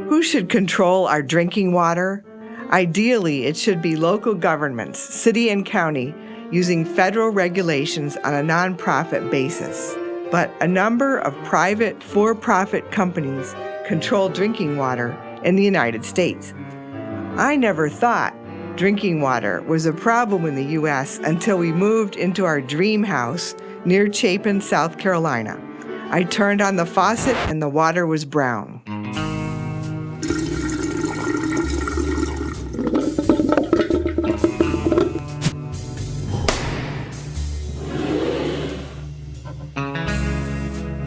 Who should control our drinking water? Ideally, it should be local governments, city and county, using federal regulations on a nonprofit basis. But a number of private, for-profit companies control drinking water in the United States. I never thought drinking water was a problem in the U.S. until we moved into our dream house near Chapin, South Carolina. I turned on the faucet and the water was brown.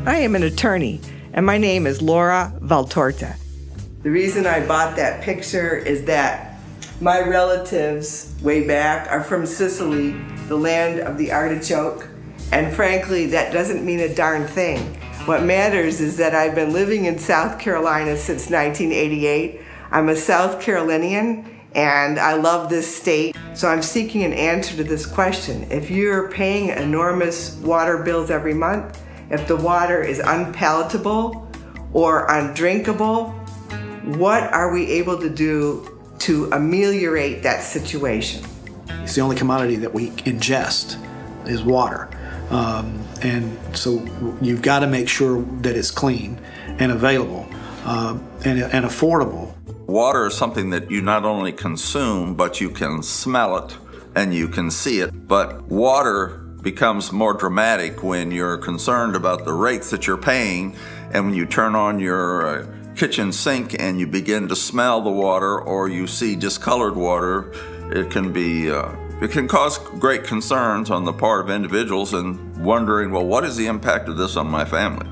I am an attorney, and my name is Laura Valtorta. The reason I bought that picture is that my relatives way back are from Sicily, the land of the artichoke, and frankly, that doesn't mean a darn thing. What matters is that I've been living in South Carolina since 1988. I'm a South Carolinian, and I love this state, so I'm seeking an answer to this question. If you're paying enormous water bills every month, if the water is unpalatable or undrinkable, what are we able to do to ameliorate that situation? It's the only commodity that we ingest is water. And so you've got to make sure that it's clean and available and affordable. Water is something that you not only consume, but you can smell it and you can see it. But water becomes more dramatic when you're concerned about the rates that you're paying, and when you turn on your kitchen sink and you begin to smell the water, or you see discolored water. It can cause great concerns on the part of individuals and wondering, well, what is the impact of this on my family?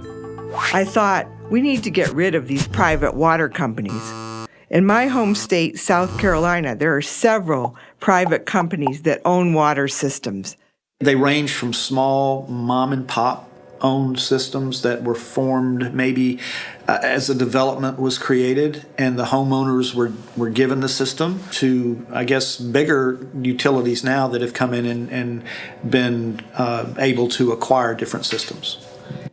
I thought, we need to get rid of these private water companies. In my home state, South Carolina, there are several private companies that own water systems. They range from small mom and pop owned systems that were formed maybe as a development was created and the homeowners were given the system, to, I guess, bigger utilities now that have come in and been able to acquire different systems.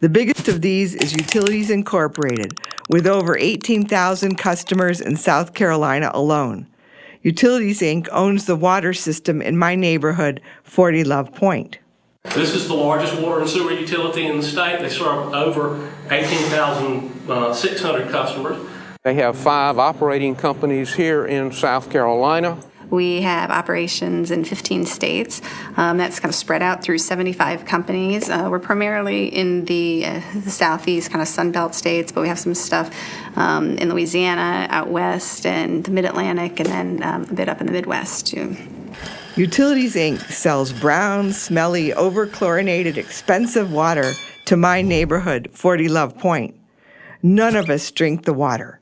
The biggest of these is Utilities Incorporated, with over 18,000 customers in South Carolina alone. Utilities Inc. owns the water system in my neighborhood, 40 Love Point. This is the largest water and sewer utility in the state. They serve over 18,600 customers. They have 5 operating companies here in South Carolina. We have operations in 15 states. That's kind of spread out through 75 companies. We're primarily in the southeast, kind of Sunbelt states, but we have some stuff in Louisiana, out west, and the Mid-Atlantic, and then a bit up in the Midwest, too. Utilities Inc. sells brown, smelly, over-chlorinated, expensive water to my neighborhood, 40 Love Point. None of us drink the water.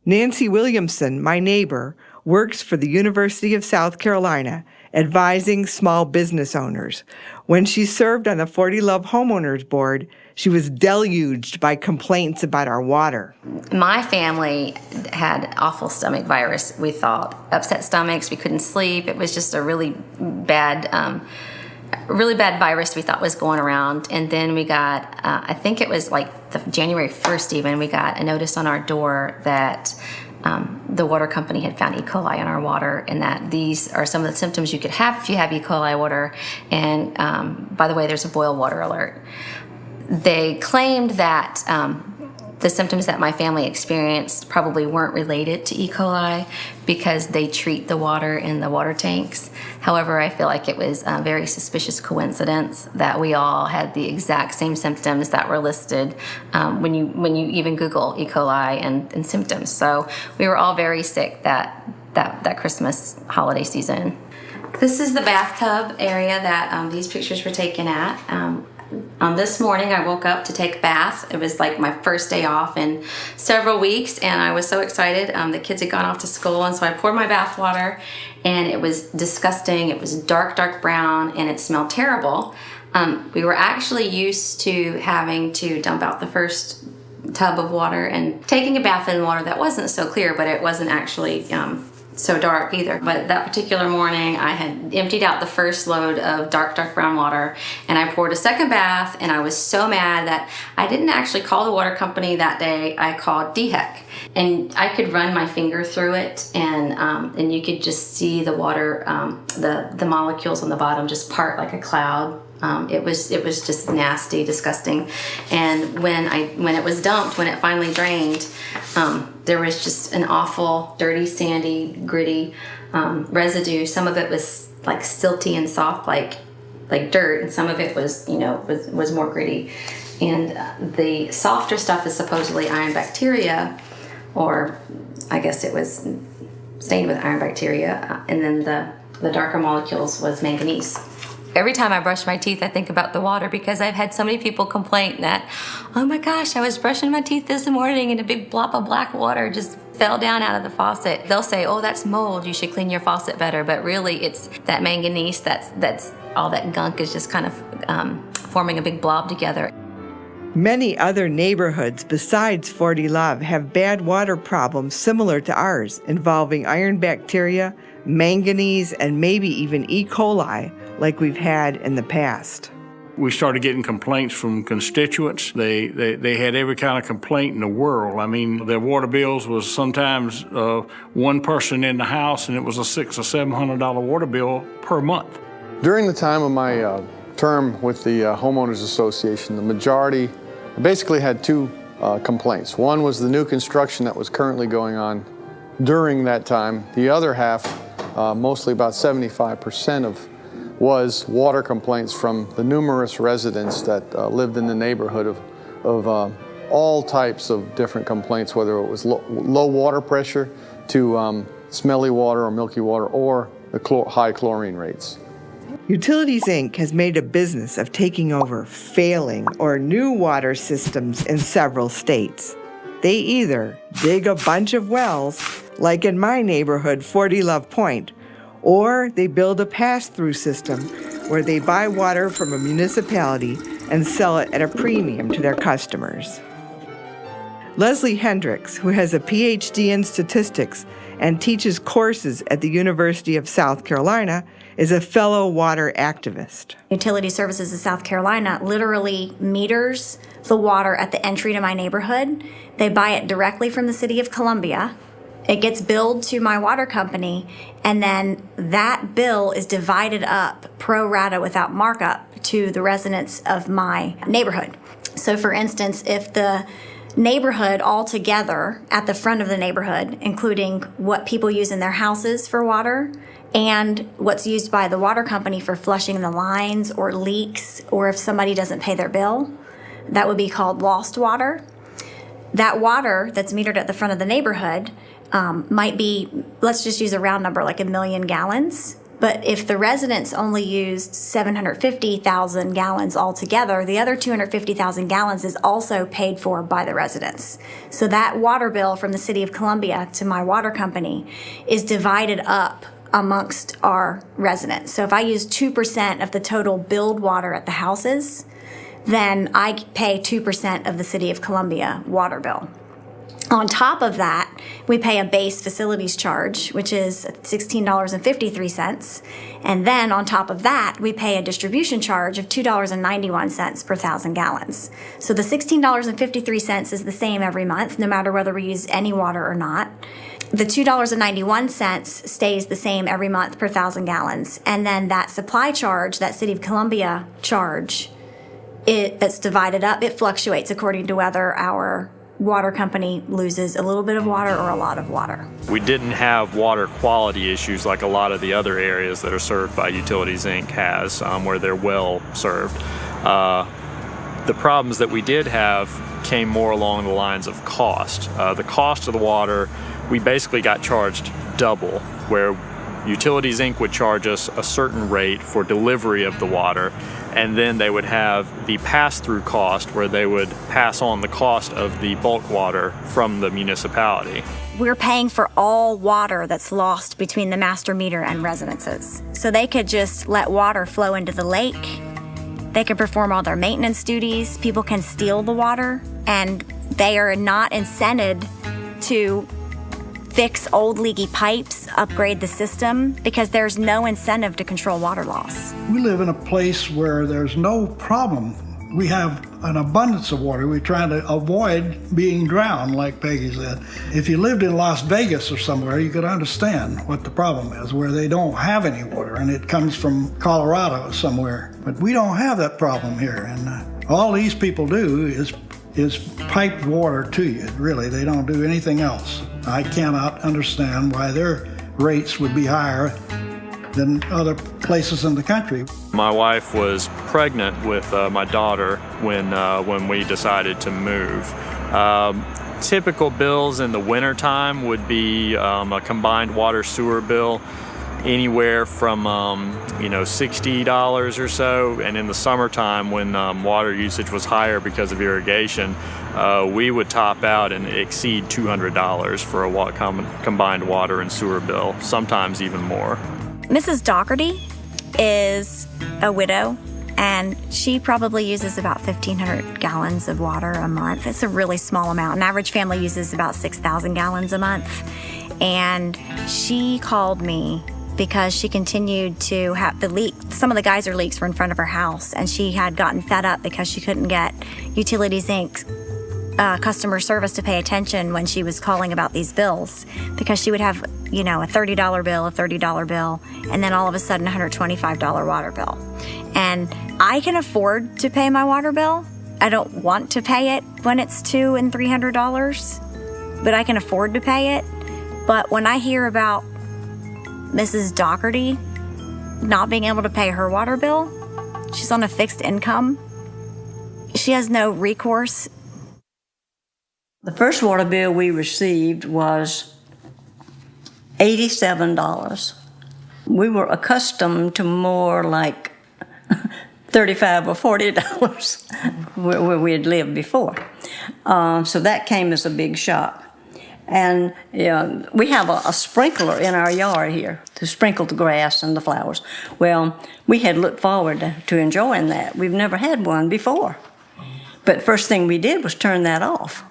Nancy Williamson, my neighbor, works for the University of South Carolina, advising small business owners. When she served on the 40 Love Homeowners Board, she was deluged by complaints about our water. My family had awful stomach virus, we thought. Upset stomachs, we couldn't sleep. It was just a really bad virus we thought was going around. And then we got, I think it was like the January 1st even, we got a notice on our door that the water company had found E. coli in our water, and that these are some of the symptoms you could have if you have E. coli water. And by the way, there's a boil water alert. They claimed that the symptoms that my family experienced probably weren't related to E. coli because they treat the water in the water tanks. However, I feel like it was a very suspicious coincidence that we all had the exact same symptoms that were listed when you even Google E. coli and symptoms. So we were all very sick that Christmas holiday season. This is the bathtub area that these pictures were taken at. This morning I woke up to take a bath. It was like my first day off in several weeks, and I was so excited. The kids had gone off to school, and so I poured my bath water, and it was disgusting. It was dark brown, and it smelled terrible. We were actually used to having to dump out the first tub of water and taking a bath in water that wasn't so clear, but it wasn't actually so dark either. But that particular morning, I had emptied out the first load of dark brown water, and I poured a second bath, and I was so mad that I didn't actually call the water company that day. I called DHEC, and I could run my finger through it, and you could just see the water, the molecules on the bottom just part like a cloud. It was just nasty, disgusting. And when it was dumped, when it finally drained, there was just an awful, dirty, sandy, gritty residue. Some of it was like silty and soft, like dirt, and some of it was, was more gritty. And the softer stuff is supposedly iron bacteria, or I guess it was stained with iron bacteria, and then the darker molecules was manganese. Every time I brush my teeth, I think about the water, because I've had so many people complain that, oh my gosh, I was brushing my teeth this morning and a big blob of black water just fell down out of the faucet. They'll say, oh, that's mold, you should clean your faucet better. But really, it's that manganese, that's all that gunk is just kind of forming a big blob together. Many other neighborhoods besides 40 Love have bad water problems similar to ours, involving iron bacteria, manganese, and maybe even E. coli, like we've had in the past. We started getting complaints from constituents. They had every kind of complaint in the world. I mean, their water bills was sometimes one person in the house, and it was a $600 or $700 water bill per month. During the time of my term with the Homeowners Association, the majority basically had two complaints. One was the new construction that was currently going on during that time. The other half, mostly about 75% was water complaints from the numerous residents that lived in the neighborhood of all types of different complaints, whether it was low water pressure to smelly water or milky water, or the high chlorine rates. Utilities, Inc. has made a business of taking over failing or new water systems in several states. They either dig a bunch of wells, like in my neighborhood, 40 Love Point, or they build a pass-through system where they buy water from a municipality and sell it at a premium to their customers. Leslie Hendricks, who has a PhD in statistics and teaches courses at the University of South Carolina, is a fellow water activist. Utility Services of South Carolina literally meters the water at the entry to my neighborhood. They buy it directly from the city of Columbia. It gets billed to my water company, and then that bill is divided up pro rata without markup to the residents of my neighborhood. So for instance, if the neighborhood altogether at the front of the neighborhood, including what people use in their houses for water and what's used by the water company for flushing the lines or leaks, or if somebody doesn't pay their bill, that would be called lost water. That water that's metered at the front of the neighborhood might be, let's just use a round number, like 1 million gallons. But if the residents only used 750,000 gallons altogether, the other 250,000 gallons is also paid for by the residents. So that water bill from the city of Columbia to my water company is divided up amongst our residents. So if I use 2% of the total billed water at the houses, then I pay 2% of the city of Columbia water bill. On top of that, we pay a base facilities charge, which is $16.53. And then on top of that, we pay a distribution charge of $2.91 per 1,000 gallons. So the $16.53 is the same every month, no matter whether we use any water or not. The $2.91 stays the same every month per 1,000 gallons. And then that supply charge, that City of Columbia charge, that's divided up, it fluctuates according to whether our water company loses a little bit of water or a lot of water. We didn't have water quality issues like a lot of the other areas that are served by Utilities Inc. has, where they're well served. The problems that we did have came more along the lines of cost. The cost of the water, we basically got charged double, where Utilities Inc. would charge us a certain rate for delivery of the water, and then they would have the pass-through cost where they would pass on the cost of the bulk water from the municipality. We're paying for all water that's lost between the master meter and residences. So they could just let water flow into the lake. They could perform all their maintenance duties. People can steal the water, and they are not incented to fix old leaky pipes, upgrade the system, because there's no incentive to control water loss. We live in a place where there's no problem. We have an abundance of water. We're trying to avoid being drowned, like Peggy said. If you lived in Las Vegas or somewhere, you could understand what the problem is, where they don't have any water and it comes from Colorado somewhere. But we don't have that problem here, and all these people do is pipe water to you, really. They don't do anything else. I cannot understand why their rates would be higher than other places in the country. My wife was pregnant with my daughter when we decided to move. Typical bills in the wintertime would be a combined water sewer bill anywhere from $60 or so, and in the summertime when water usage was higher because of irrigation, we would top out and exceed $200 for a combined water and sewer bill, sometimes even more. Mrs. Dougherty is a widow, and she probably uses about 1,500 gallons of water a month. It's a really small amount. An average family uses about 6,000 gallons a month. And she called me because she continued to have the leak. Some of the geyser leaks were in front of her house, and she had gotten fed up because she couldn't get Utilities Inc. Customer service to pay attention when she was calling about these bills, because she would have, a $30 bill, and then all of a sudden a $125 water bill. And I can afford to pay my water bill. I don't want to pay it when it's $200 and $300, but I can afford to pay it. But when I hear about Mrs. Dougherty not being able to pay her water bill, she's on a fixed income, she has no recourse. The first water bill we received was $87. We were accustomed to more like $35 or $40 where we had lived before. So that came as a big shock. And we have a sprinkler in our yard here to sprinkle the grass and the flowers. Well, we had looked forward to enjoying that. We've never had one before. But first thing we did was turn that off.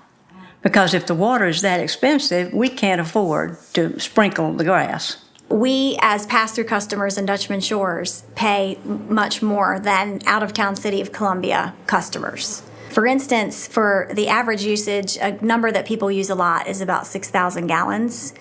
Because if the water is that expensive, we can't afford to sprinkle the grass. We, as pass-through customers in Dutchman Shores, pay much more than out-of-town City of Columbia customers. For instance, for the average usage, a number that people use a lot is about 6,000 gallons.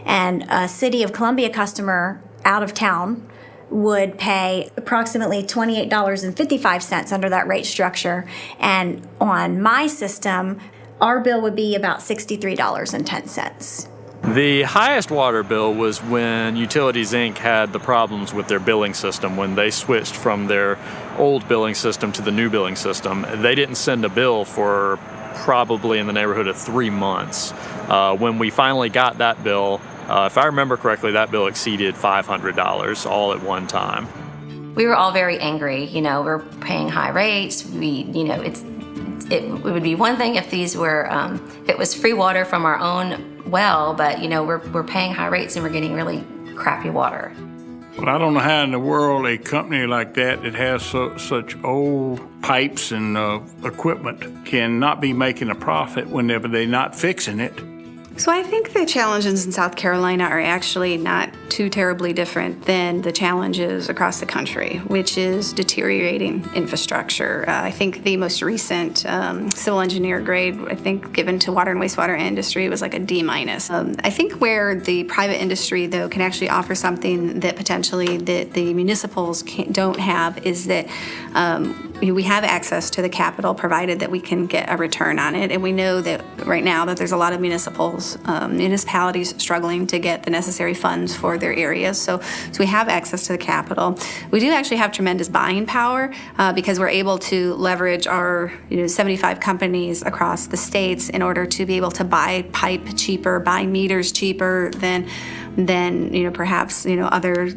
And a City of Columbia customer out of town would pay approximately $28.55 under that rate structure. And on my system, our bill would be about $63.10. The highest water bill was when Utilities Inc. had the problems with their billing system, when they switched from their old billing system to the new billing system. They didn't send a bill for probably in the neighborhood of 3 months. When we finally got that bill, if I remember correctly, that bill exceeded $500 all at one time. We were all very angry. We're paying high rates. It would be one thing if these were, if it was free water from our own well, but we're paying high rates and we're getting really crappy water. Well, I don't know how in the world a company like that has such old pipes and equipment can not be making a profit whenever they're not fixing it. So I think the challenges in South Carolina are actually not too terribly different than the challenges across the country, which is deteriorating infrastructure. I think the most recent civil engineer grade, I think, given to water and wastewater industry was like a D-. I think where the private industry, though, can actually offer something that potentially that the municipals don't have is that we have access to the capital provided that we can get a return on it. And we know that right now that there's a lot of municipalities struggling to get the necessary funds for their areas. So we have access to the capital. We do actually have tremendous buying power because we're able to leverage our 75 companies across the states in order to be able to buy pipe cheaper, buy meters cheaper than than perhaps other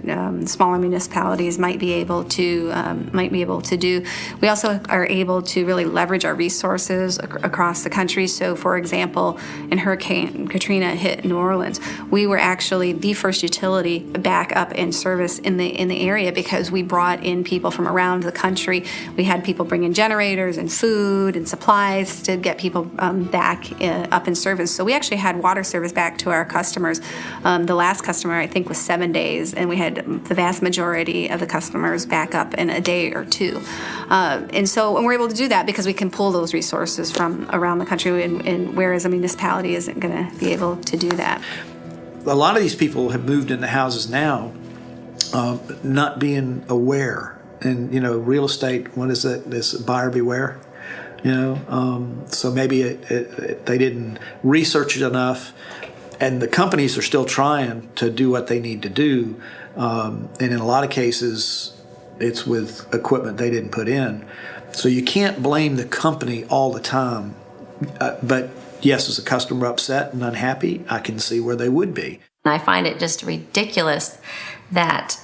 smaller municipalities might be able to do. We also are able to really leverage our resources across the country. So, for example, in Hurricane Katrina hit New Orleans, we were actually the first utility back up in service in the area because we brought in people from around the country. We had people bring in generators and food and supplies to get people back up in service. So we actually had water service back to our customers. The last customer, I think, was 7 days, and we had the vast majority of the customers back up in a day or two. And we're able to do that because we can pull those resources from around the country, and whereas a municipality isn't going to be able to do that. A lot of these people have moved into houses now not being aware. And, real estate, what is it? This buyer beware, so maybe they didn't research it enough, and the companies are still trying to do what they need to do. And in a lot of cases, it's with equipment they didn't put in. So you can't blame the company all the time. But yes, as a customer upset and unhappy, I can see where they would be. I find it just ridiculous that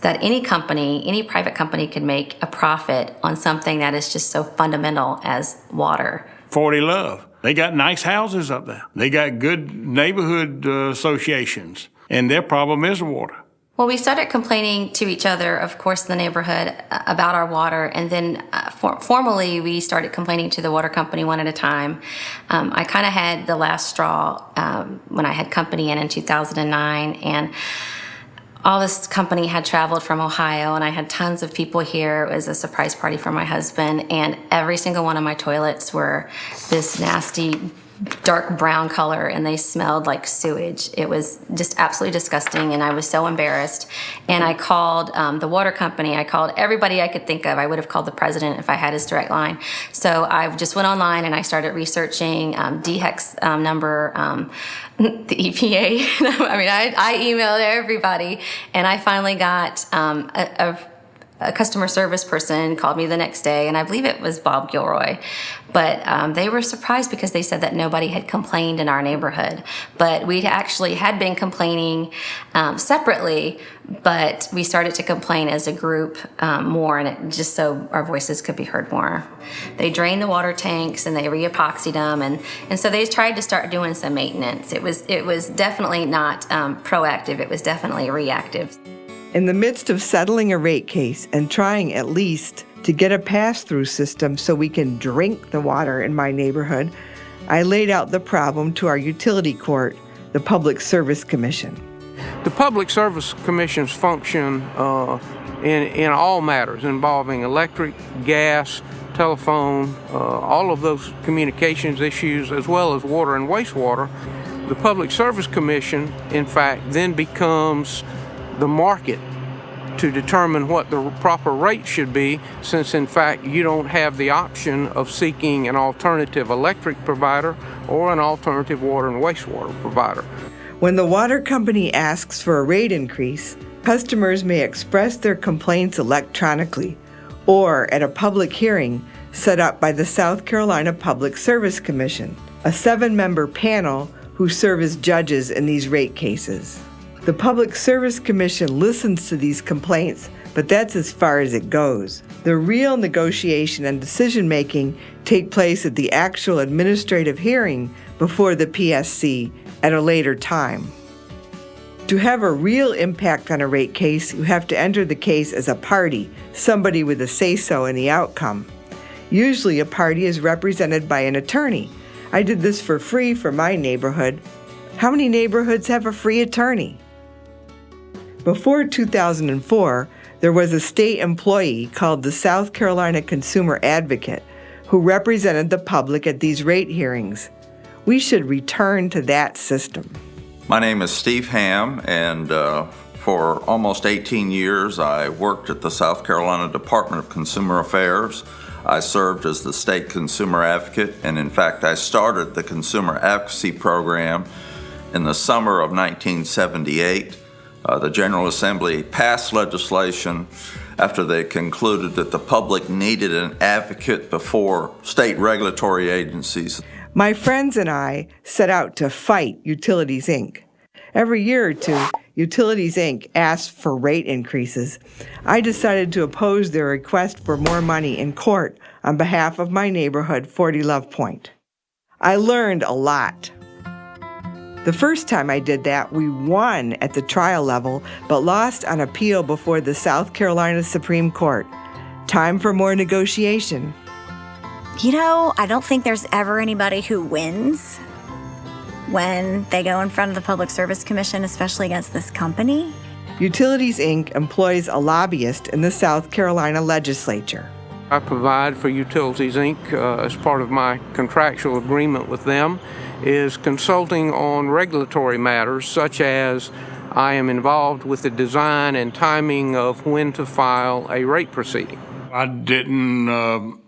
any company, any private company could make a profit on something that is just so fundamental as water. 40 Love. They got nice houses up there. They got good neighborhood associations, and their problem is water. Well, we started complaining to each other, of course, in the neighborhood about our water, and then formally we started complaining to the water company one at a time. I kind of had the last straw when I had company in 2009, and all this company had traveled from Ohio, and I had tons of people here. It was a surprise party for my husband, and every single one of my toilets were this nasty dark brown color, and they smelled like sewage. It was just absolutely disgusting, and I was so embarrassed. And I called the water company. I called everybody I could think of. I would have called the president if I had his direct line. So I just went online and I started researching DHEC's number, the EPA. I mean, I emailed everybody, and I finally got a customer service person called me the next day, and I believe it was Bob Gilroy. But they were surprised because they said that nobody had complained in our neighborhood. But we actually had been complaining separately, but we started to complain as a group more, and it just so our voices could be heard more. They drained the water tanks and they re-epoxied them, and so they tried to start doing some maintenance. It was definitely not proactive. It was definitely reactive. In the midst of settling a rate case and trying at least to get a pass-through system so we can drink the water in my neighborhood, I laid out the problem to our utility court, the Public Service Commission. The Public Service Commissions function in all matters involving electric, gas, telephone, all of those communications issues, as well as water and wastewater. The Public Service Commission, in fact, then becomes the market to determine what the proper rate should be, since in fact you don't have the option of seeking an alternative electric provider or an alternative water and wastewater provider. When the water company asks for a rate increase, customers may express their complaints electronically or at a public hearing set up by the South Carolina Public Service Commission, a 7-member panel who serve as judges in these rate cases. The Public Service Commission listens to these complaints, but that's as far as it goes. The real negotiation and decision-making take place at the actual administrative hearing before the PSC at a later time. To have a real impact on a rate case, you have to enter the case as a party, somebody with a say-so in the outcome. Usually a party is represented by an attorney. I did this for free for my neighborhood. How many neighborhoods have a free attorney? Before 2004, there was a state employee called the South Carolina Consumer Advocate who represented the public at these rate hearings. We should return to that system. My name is Steve Ham, and for almost 18 years I worked at the South Carolina Department of Consumer Affairs. I served as the state consumer advocate, and in fact I started the consumer advocacy program in the summer of 1978. The General Assembly passed legislation after they concluded that the public needed an advocate before state regulatory agencies. My friends and I set out to fight Utilities, Inc. Every year or two, Utilities Inc. asked for rate increases, I decided to oppose their request for more money in court on behalf of my neighborhood, 40 Love Point. I learned a lot. The first time I did that, we won at the trial level, but lost on appeal before the South Carolina Supreme Court. Time for more negotiation. You know, I don't think there's ever anybody who wins when they go in front of the Public Service Commission, especially against this company. Utilities Inc. employs a lobbyist in the South Carolina legislature. I provide for Utilities Inc. As part of my contractual agreement with them is consulting on regulatory matters, such as I am involved with the design and timing of when to file a rate proceeding. I didn't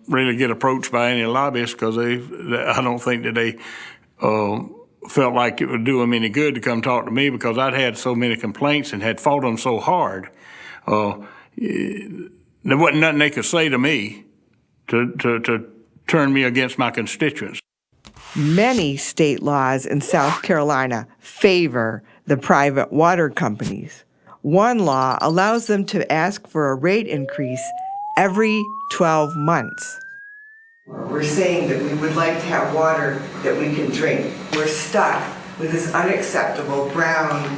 really get approached by any lobbyists because I don't think that they felt like it would do them any good to come talk to me because I'd had so many complaints and had fought them so hard. There wasn't nothing they could say to me to turn me against my constituents. Many state laws in South Carolina favor the private water companies. One law allows them to ask for a rate increase every 12 months. We're saying that we would like to have water that we can drink. We're stuck with this unacceptable brown,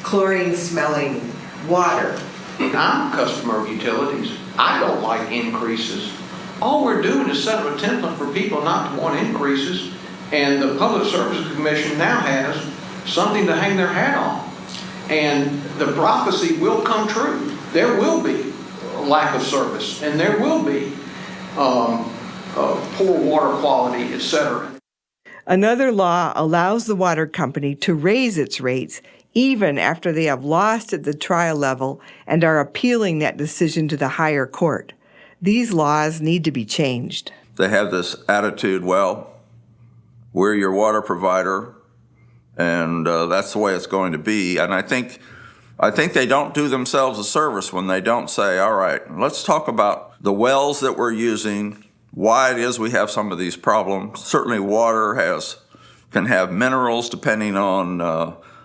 chlorine-smelling water. I'm a customer of utilities. I don't like increases. All we're doing is setting a template for people not to want increases, and the Public Service Commission now has something to hang their hat on. And the prophecy will come true. There will be a lack of service, and there will be poor water quality, etc. Another law allows the water company to raise its rates even after they have lost at the trial level and are appealing that decision to the higher court. These laws need to be changed. They have this attitude, well, we're your water provider, and that's the way it's going to be. And I think they don't do themselves a service when they don't say, all right, let's talk about the wells that we're using, why it is we have some of these problems. Certainly water can have minerals depending on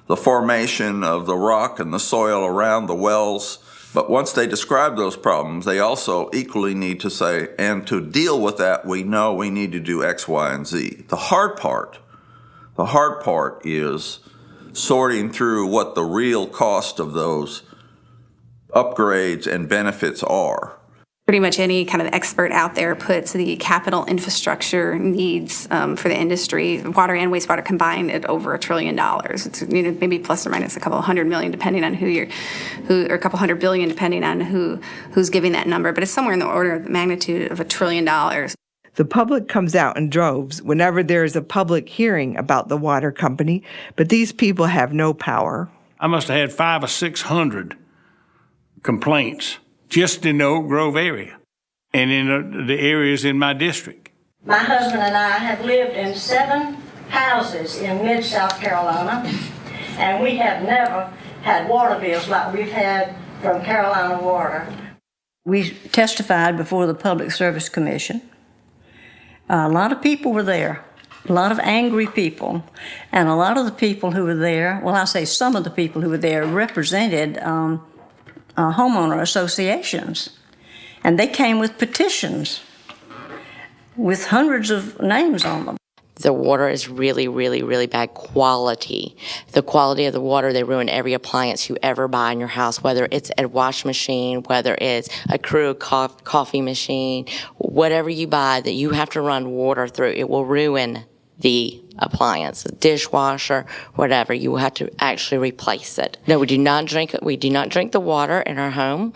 the formation of the rock and the soil around the wells. But once they describe those problems, they also equally need to say, and to deal with that, we know we need to do X, Y, and Z. The hard part is sorting through what the real cost of those upgrades and benefits are. Pretty much any kind of expert out there puts the capital infrastructure needs for the industry, water and wastewater combined, at over $1 trillion. It's maybe plus or minus a couple $100 million, depending on or a couple $100 billion, depending on who's giving that number. But it's somewhere in the order of the magnitude of $1 trillion. The public comes out in droves whenever there is a public hearing about the water company, but these people have no power. I must have had 500 or 600 complaints just in the Oak Grove area and in the areas in my district. My husband and I have lived in 7 houses in mid-South Carolina, and we have never had water bills like we've had from Carolina Water. We testified before the Public Service Commission. A lot of people were there, a lot of angry people, and a lot of the people who were there, well, I say some of the people who were there represented homeowner associations, and they came with petitions with hundreds of names on them. The water is really, really, really bad quality. The quality of the water, they ruin every appliance you ever buy in your house, whether it's a wash machine, whether it's a Keurig coffee machine, whatever you buy that you have to run water through, it will ruin the appliance, the dishwasher, whatever. You will have to actually replace it. No, we do not drink it. We do not drink the water in our home.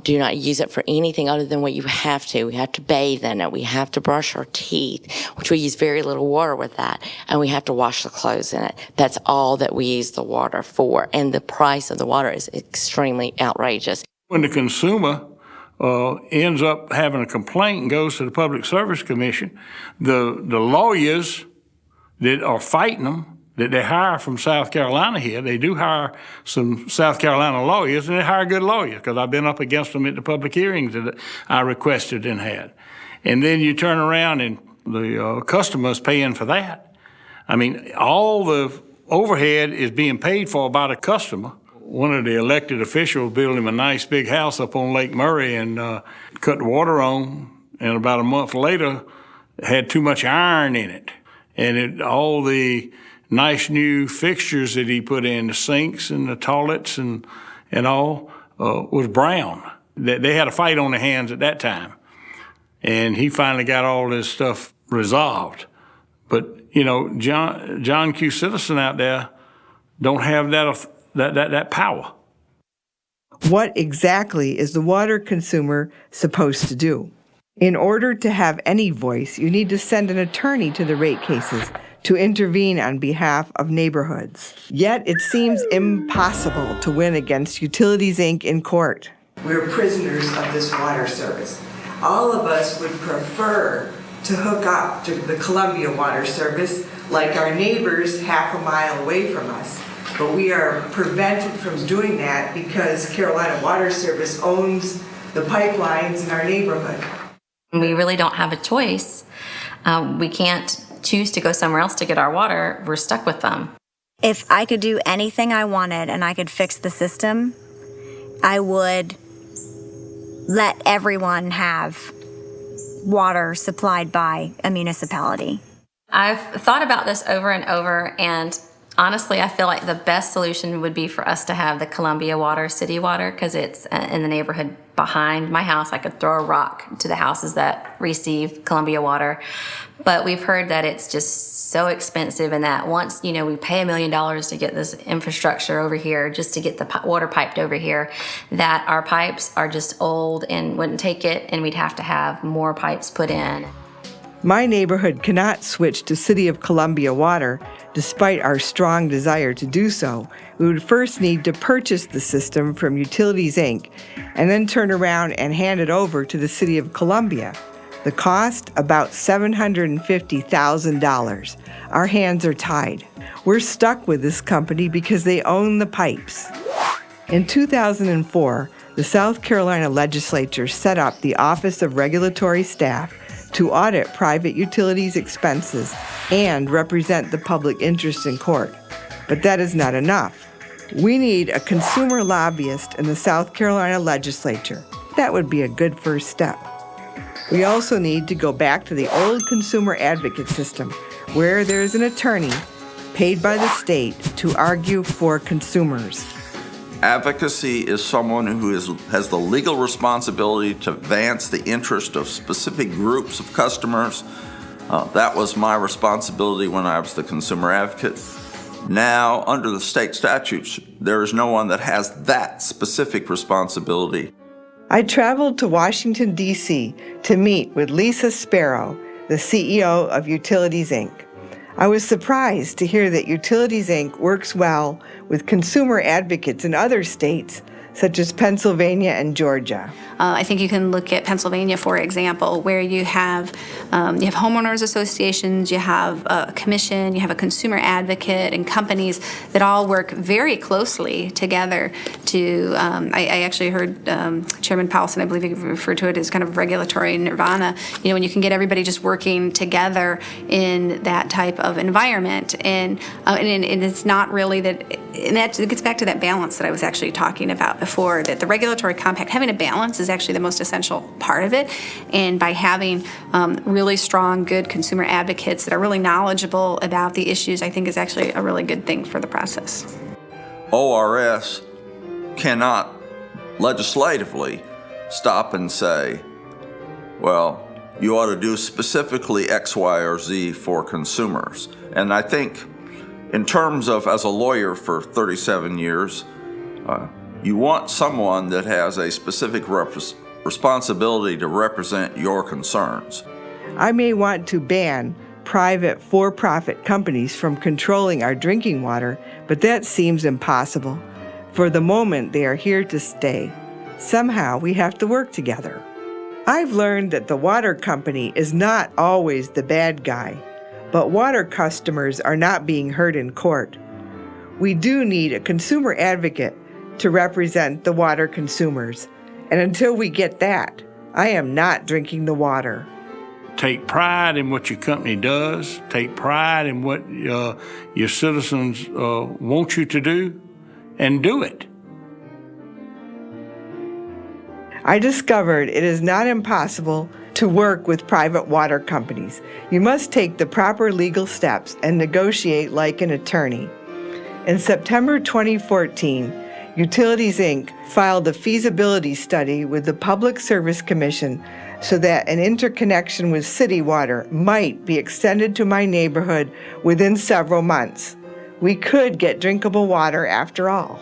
Do not use it for anything other than what you have to. We have to bathe in it. We have to brush our teeth, which we use very little water with that. And we have to wash the clothes in it. That's all that we use the water for. And the price of the water is extremely outrageous. When the consumer ends up having a complaint and goes to the Public Service Commission, the lawyers that are fighting them, that they hire from South Carolina here, they do hire some South Carolina lawyers, and they hire good lawyers, because I've been up against them at the public hearings that I requested and had. And then you turn around and the customer's paying for that. I mean, all the overhead is being paid for by the customer. one of the elected officials built him a nice big house up on Lake Murray and cut the water on, and about a month later had too much iron in it. And all the nice new fixtures that he put in, the sinks and the toilets and all, was brown. They had a fight on their hands at that time. And he finally got all this stuff resolved. But, you know, John Q. Citizen out there don't have that power. What exactly is the water consumer supposed to do? In order to have any voice, you need to send an attorney to the rate cases to intervene on behalf of neighborhoods. Yet it seems impossible to win against Utilities, Inc. in court. We're prisoners of this water service. All of us would prefer to hook up to the Columbia Water Service like our neighbors half a mile away from us. But we are prevented from doing that because Carolina Water Service owns the pipelines in our neighborhood. We really don't have a choice. We can't choose to go somewhere else to get our water. We're stuck with them. If I could do anything I wanted and I could fix the system, I would let everyone have water supplied by a municipality. I've thought about this over and over, and honestly, I feel like the best solution would be for us to have the Columbia Water, city water, because it's in the neighborhood behind my house. I could throw a rock to the houses that receive Columbia Water. But we've heard that it's just so expensive, and that once, you know, we pay $1 million to get this infrastructure over here, just to get the water piped over here, that our pipes are just old and wouldn't take it, and we'd have to have more pipes put in. My neighborhood cannot switch to City of Columbia water, despite our strong desire to do so. We would first need to purchase the system from Utilities, Inc., and then turn around and hand it over to the City of Columbia. The cost, about $750,000. Our hands are tied. We're stuck with this company because they own the pipes. In 2004, the South Carolina legislature set up the Office of Regulatory Staff to audit private utilities expenses and represent the public interest in court. But that is not enough. We need a consumer lobbyist in the South Carolina legislature. That would be a good first step. We also need to go back to the old consumer advocate system, where there is an attorney paid by the state to argue for consumers. Advocacy is someone who has the legal responsibility to advance the interest of specific groups of customers. That was my responsibility when I was the consumer advocate. Now, under the state statutes, there is no one that has that specific responsibility. I traveled to Washington, D.C. to meet with Lisa Sparrow, the CEO of Utilities, Inc. I was surprised to hear that Utilities, Inc. works well with consumer advocates in other states, such as Pennsylvania and Georgia. I think you can look at Pennsylvania, for example, where you have homeowners associations, you have a commission, you have a consumer advocate, and companies that all work very closely together to, I actually heard Chairman Powelson, I believe he referred to it as kind of regulatory nirvana, you know, when you can get everybody just working together in that type of environment. And it's not really that, and that gets back to that balance that I was actually talking about before, that the regulatory compact, having a balance is actually the most essential part of it. And by having really strong, good consumer advocates that are really knowledgeable about the issues, I think is actually a really good thing for the process. ORS cannot legislatively stop and say, well, you ought to do specifically X, Y, or Z for consumers. And I think in terms of, as a lawyer for 37 years, you want someone that has a specific responsibility to represent your concerns. I may want to ban private for-profit companies from controlling our drinking water, but that seems impossible. For the moment, they are here to stay. Somehow, we have to work together. I've learned that the water company is not always the bad guy, but water customers are not being heard in court. We do need a consumer advocate to represent the water consumers. And until we get that, I am not drinking the water. Take pride in what your company does. Take pride in what your citizens want you to do, and do it. I discovered it is not impossible to work with private water companies. You must take the proper legal steps and negotiate like an attorney. In September 2014, Utilities Inc. filed a feasibility study with the Public Service Commission so that an interconnection with city water might be extended to my neighborhood within several months. We could get drinkable water after all.